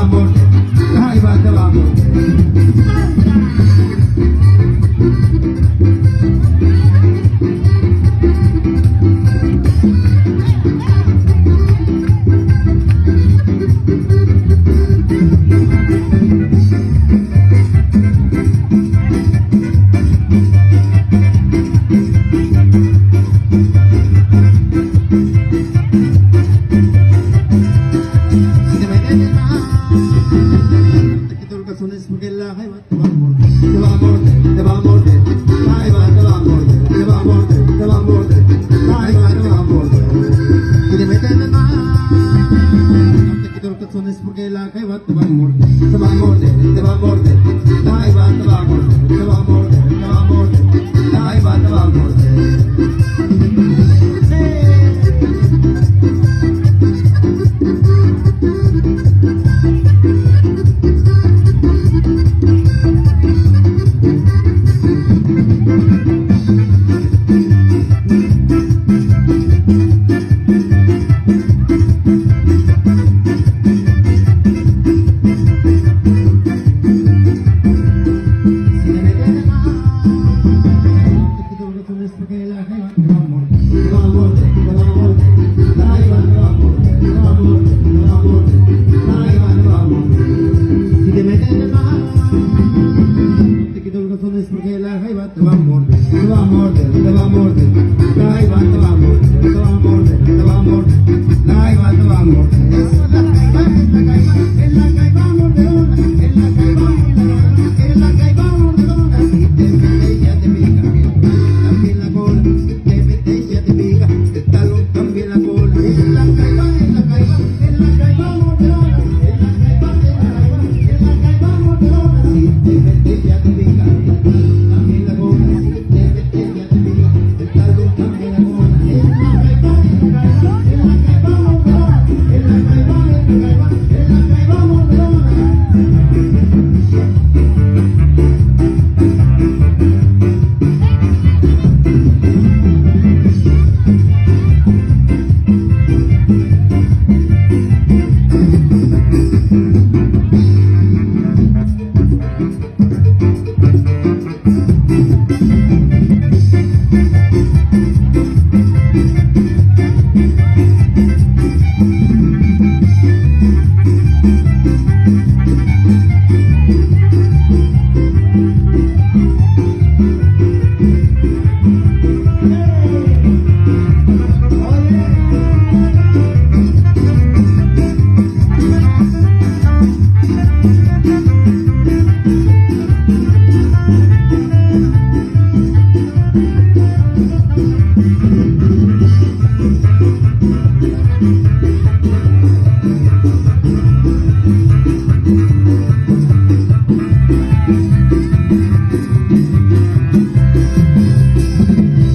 morder, ahí va, te va a morder. Porque la jaiba te va a morder, te va a morder, te va a morder, la jaiba te va a morder, te va a morder, te va a morder, la jaiba te va a morder. Y le meten el mar, no te quito los calzones porque la jaiba te va a morder, te va a morder, te va a morder, la jaiba te va a morder, te va a morder, te va a morder, la jaiba te va a morder. Porque la jaiba te va a morder, te va a morder, te va a morder, la jaiba te va a morder, te va a morder, te va a morder, la jaiba te va a morder. Si te metes en el mar, no te quito los calzones porque la jaiba te va a morder, te va a morder, te va a morder, la jaiba te va a morder, te va a morder, te va a morder, la jaiba te va a morder. Es la jaiba mordedora, es la jaiba mordedora, es la jaiba mordedora. Si te metes ya te pica, también la cola, te metes ya te pica, el talón también la cola. Es la jaiba, es la jaiba, es la jaiba mordedora, es la jaiba, es la jaiba, es la jaiba mordedora. Si te metes ya te pica, también la cola, si te metes ya te pica, el talón también la cola. Es la jaiba, es la jaiba, es la jaiba mordedora, es la jaiba, es la jaiba, es la jaiba mordedora.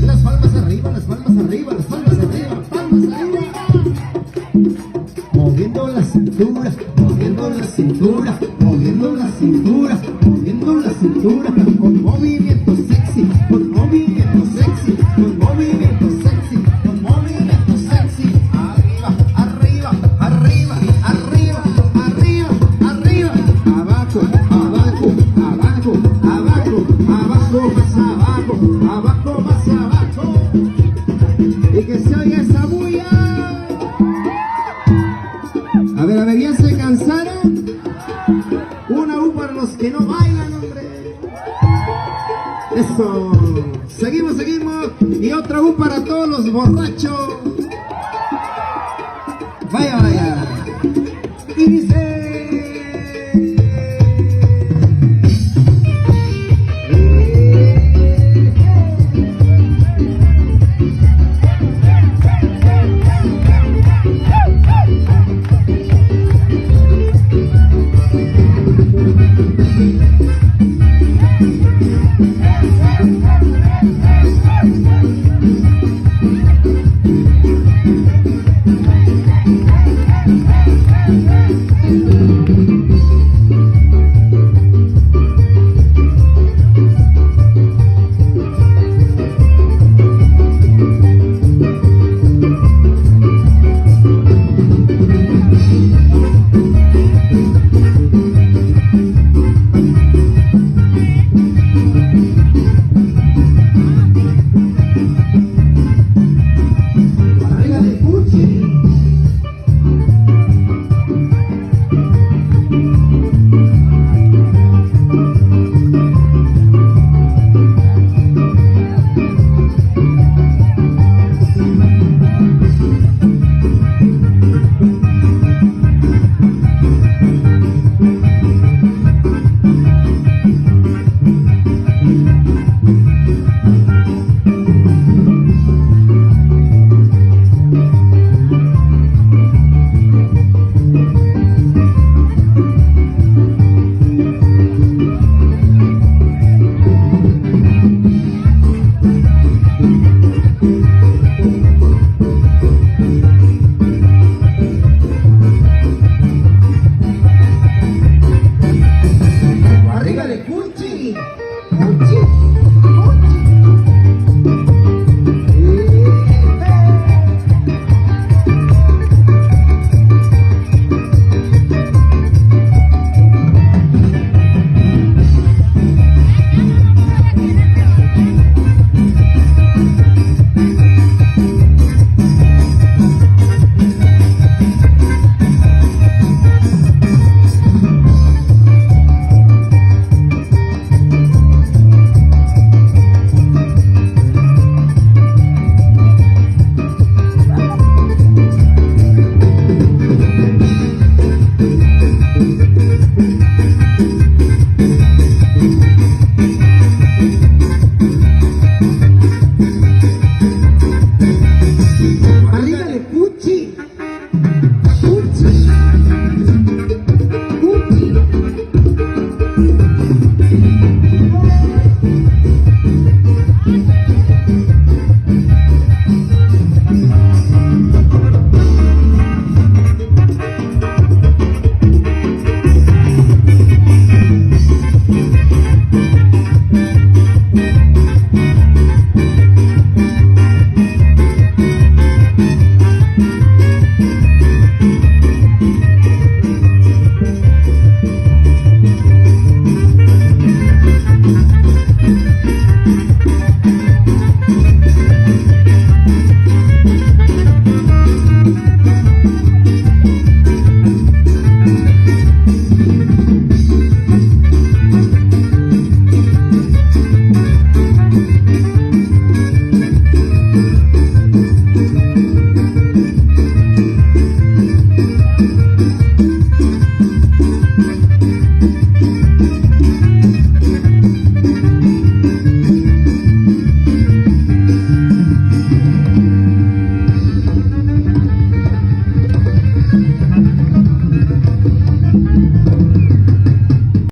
Las palmas arriba, las palmas arriba, las palmas arriba, palmas arriba. Moviendo la cintura, moviendo la cintura, moviendo la cintura, moviendo la cintura, con movimiento sexy, con movimiento sexy, con movimiento sexy, con movimiento sexy. Arriba, arriba, arriba, arriba, arriba, arriba, abajo, abajo, abajo, abajo, abajo, más abajo, abajo, más abajo. Y que se oiga esa bulla. A ver, ¿ya se cansaron? Una U para los que no bailan, hombre. Eso. Seguimos, seguimos. Y otra U para todos los borrachos.